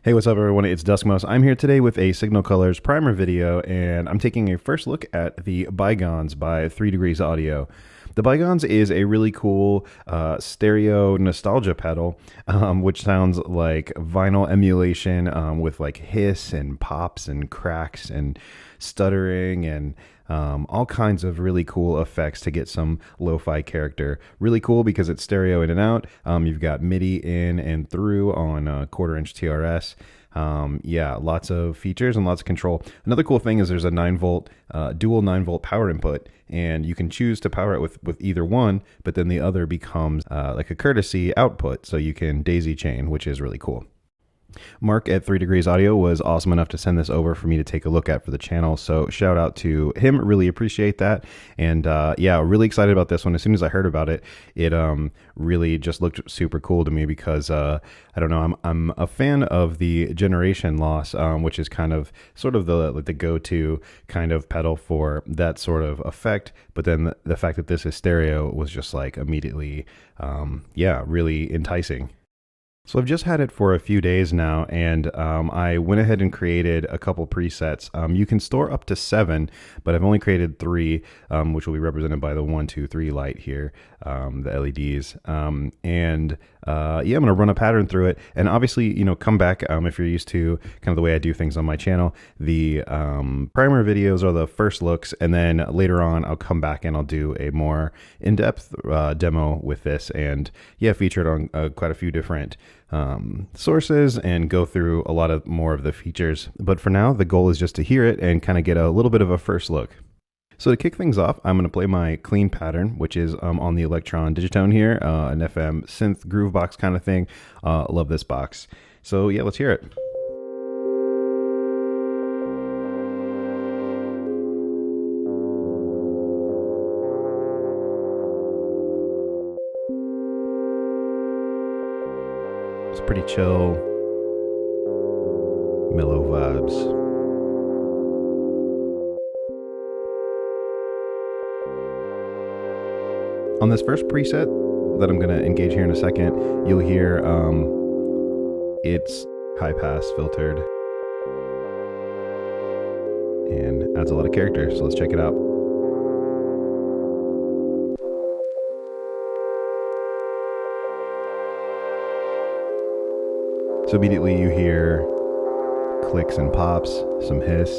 Hey, what's up everyone? It's Duskmouse. I'm here today with a Signal Colors primer video, and I'm taking a first look at the Bygones by 3Degrees Audio. The Bygones is a really cool stereo nostalgia pedal, which sounds like vinyl emulation with like hiss and pops and cracks and stuttering and all kinds of really cool effects to get some lo-fi character. Really cool because it's stereo in and out. You've got MIDI in and through on quarter-inch TRS. Yeah, lots of features and lots of control. Another cool thing is there's a 9-volt, dual 9-volt power input, and you can choose to power it with either one, but then the other becomes like a courtesy output, so you can daisy chain, which is really cool. Mark at 3Degrees Audio was awesome enough to send this over for me to take a look at for the channel, so shout out to him. Really appreciate that. And yeah, really excited about this one. As soon as I heard about it, it really just looked super cool to me because I don't know, I'm a fan of the generation loss, which is kind of sort of the go-to kind of pedal for that sort of effect. But then the fact that this is stereo was just like immediately yeah, really enticing. So I've just had it for a few days now, and I went ahead and created a couple presets. You can store up to 7, but I've only created 3, which will be represented by the 1, 2, 3 light here, the LEDs. Yeah, I'm going to run a pattern through it, and obviously, you know, come back if you're used to kind of the way I do things on my channel. The primer videos are the first looks, and then later on I'll come back and I'll do a more in-depth demo with this, and yeah, featured on quite a few different sources and go through a lot of more of the features. But for now, the goal is just to hear it and kind of get a little bit of a first look. So to kick things off, I'm going to play my clean pattern, which is on the Elektron Digitone here, an FM synth groove box kind of thing. Love this box. So yeah, let's hear it. It's pretty chill, mellow vibes. On this first preset that I'm going to engage here in a second, you'll hear it's high pass filtered and adds a lot of character. So let's check it out. So immediately you hear clicks and pops, some hiss.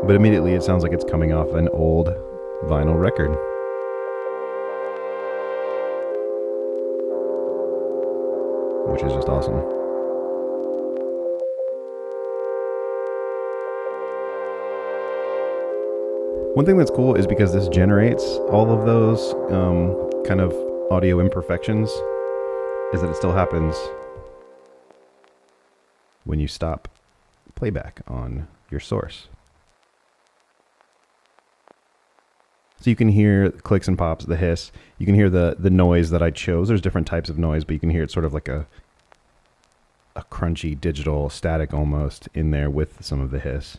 But immediately it sounds like it's coming off an old vinyl record. Which is just awesome. One thing that's cool is because this generates all of those kind of audio imperfections, is that it still happens when you stop playback on your source. So you can hear clicks and pops, the hiss. You can hear the noise that I chose. There's different types of noise, but you can hear it sort of like a crunchy digital static almost in there with some of the hiss.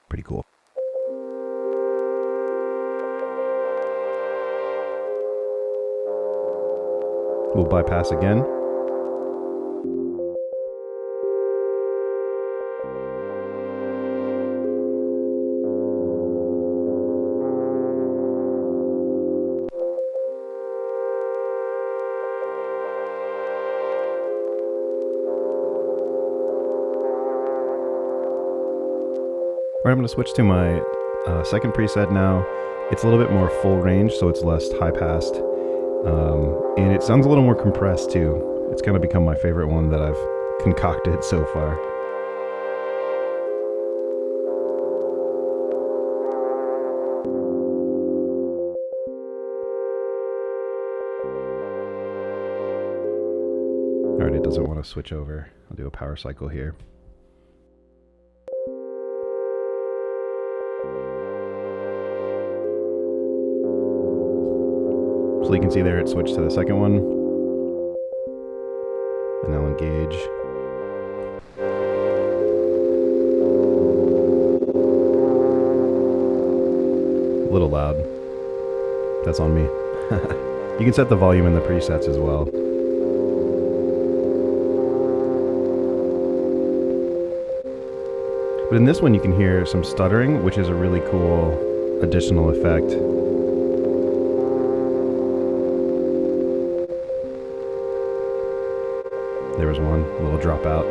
Pretty cool. We'll bypass again. All right, I'm going to switch to my second preset now. It's a little bit more full range, so it's less high passed. And it sounds a little more compressed too. It's kind of become my favorite one that I've concocted so far. All right, it doesn't want to switch over. I'll do a power cycle here. So you can see there it switched to the second one. And I'll engage. little loud. That's on me. You can set the volume in the presets as well. But in this one you can hear some stuttering, which is a really cool additional effect. There was one, a little dropout.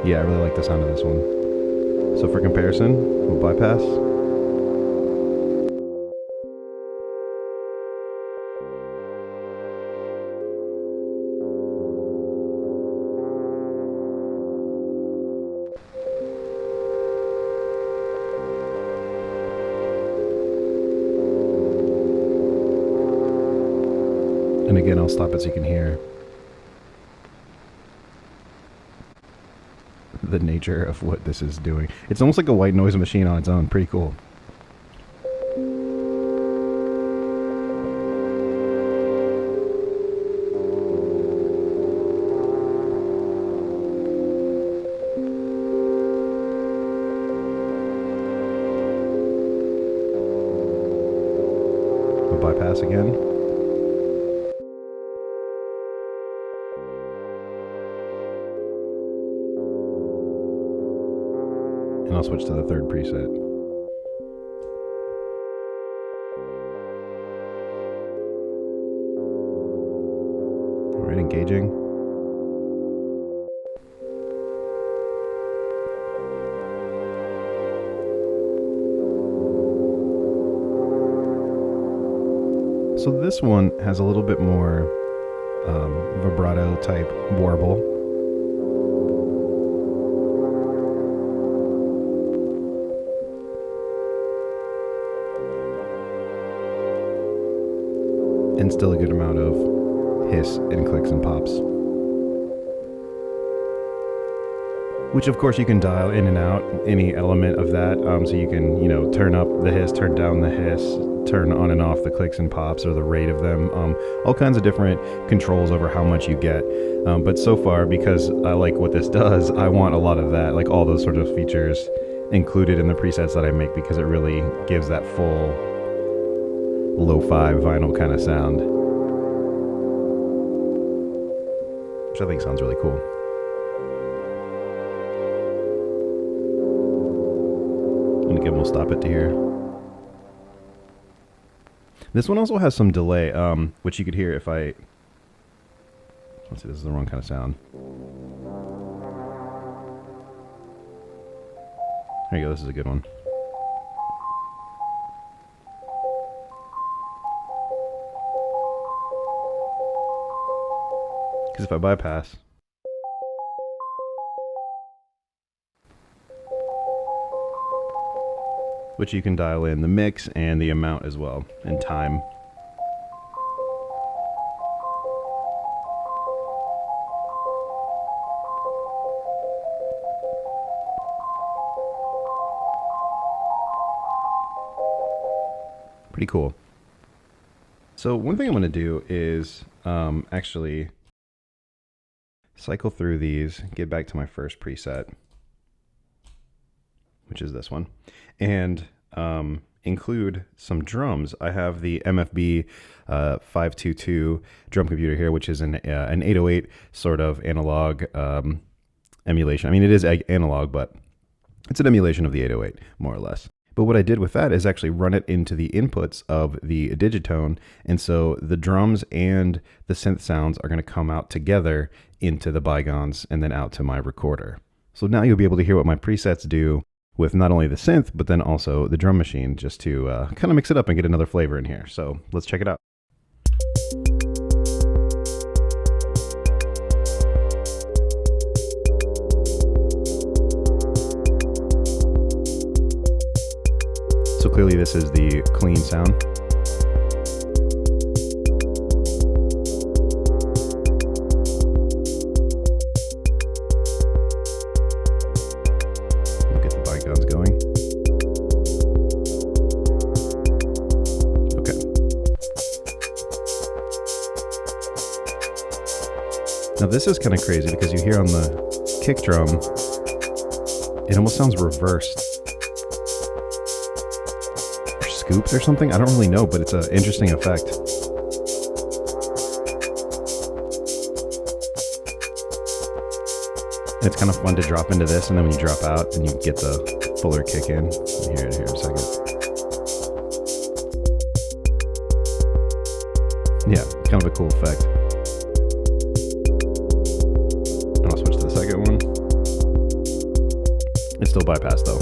Yeah, I really like the sound of this one. So for comparison, we'll bypass. And again, I'll stop it so you can hear the nature of what this is doing. It's almost like a white noise machine on its own. Pretty cool. We'll bypass again. And I'll switch to the third preset. All right, engaging. So this one has a little bit more vibrato type warble. And still a good amount of hiss and clicks and pops. Which of course you can dial in and out any element of that. So you can, turn up the hiss, turn down the hiss, turn on and off the clicks and pops or the rate of them. All kinds of different controls over how much you get. But so far, because I like what this does, I want a lot of that, like all those sort of features included in the presets that I make, because it really gives that full lo-fi vinyl kind of sound, which I think sounds really cool. And again, we'll stop it to here. This one also has some delay, which you could hear if I... Let's see, this is the wrong kind of sound. There you go, this is a good one. Because if I bypass, which you can dial in the mix and the amount as well, and time. Pretty cool. So one thing I'm going to do is actually cycle through these, get back to my first preset, which is this one, and include some drums. I have the MFB 522 drum computer here, which is an 808 sort of analog emulation. I mean, it is analog, but it's an emulation of the 808, more or less. But what I did with that is actually run it into the inputs of the Digitone, and so the drums and the synth sounds are going to come out together into the Bygones and then out to my recorder. So now you'll be able to hear what my presets do with not only the synth, but then also the drum machine, just to kind of mix it up and get another flavor in here. So let's check it out. So clearly this is the clean sound. We'll get the Bygones going. Okay. Now this is kind of crazy because you hear on the kick drum, it almost sounds reversed. Or scooped or something? I don't really know, but it's an interesting effect. It's kind of fun to drop into this, and then when you drop out, then you get the fuller kick in. Here in a second. Yeah, kind of a cool effect. And I'll switch to the second one. It's still bypassed though.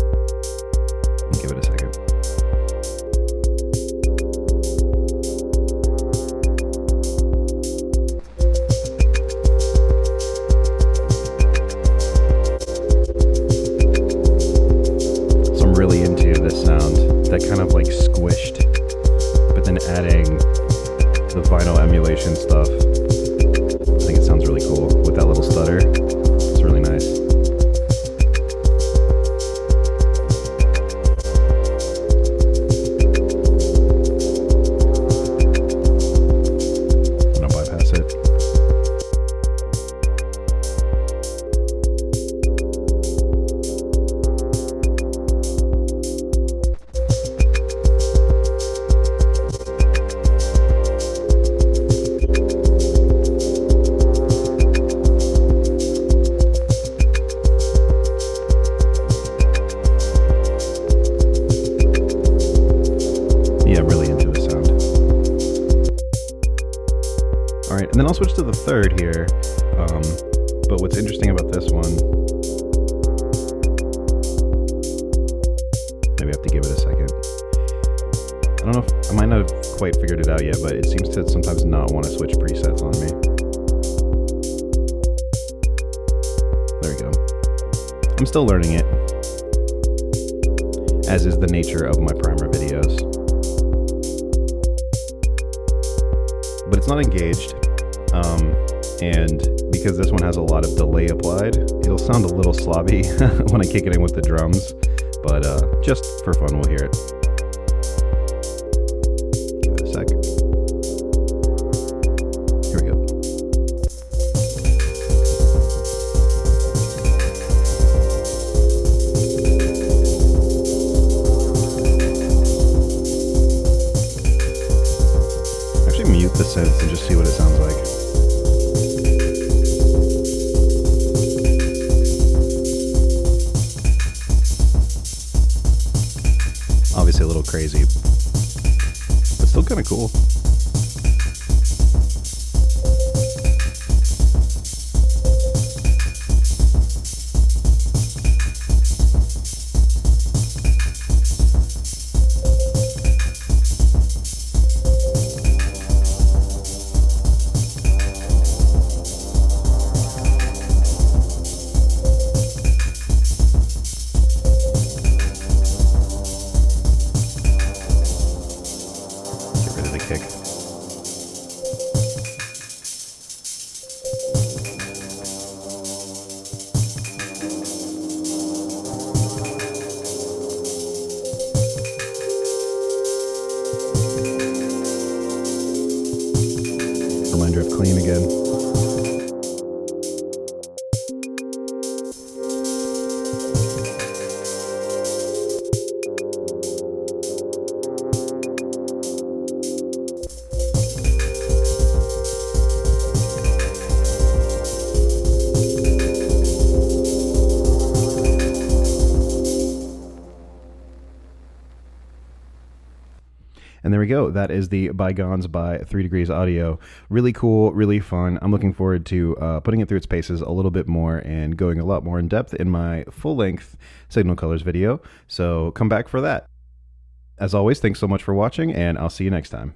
I'll give it a second. So I'm really into this sound, that kind of like squished, but then adding the vinyl emulation stuff. I think it sounds really cool with that little stutter. It's really nice. I'm gonna bypass it. Yeah, I'm really into this sound. All right, and then I'll switch to the third here. But what's interesting about this one, maybe I have to give it a second. I don't know if, I might not have quite figured it out yet, but it seems to sometimes not want to switch presets on me. There we go. I'm still learning it, as is the nature of my primer videos. But it's not engaged, and because this one has a lot of delay applied, it'll sound a little slobby when I kick it in with the drums, but just for fun we'll hear it. Give it a sec. Here we go. Actually mute the synths and just see what it sounds like. Obviously a little crazy, but still kind of cool. Kick. Reminder of clean again. And there we go. That is the Bygones by 3Degrees Audio. Really cool, really fun. I'm looking forward to putting it through its paces a little bit more and going a lot more in depth in my full-length Signal Colors video. So come back for that. As always, thanks so much for watching, and I'll see you next time.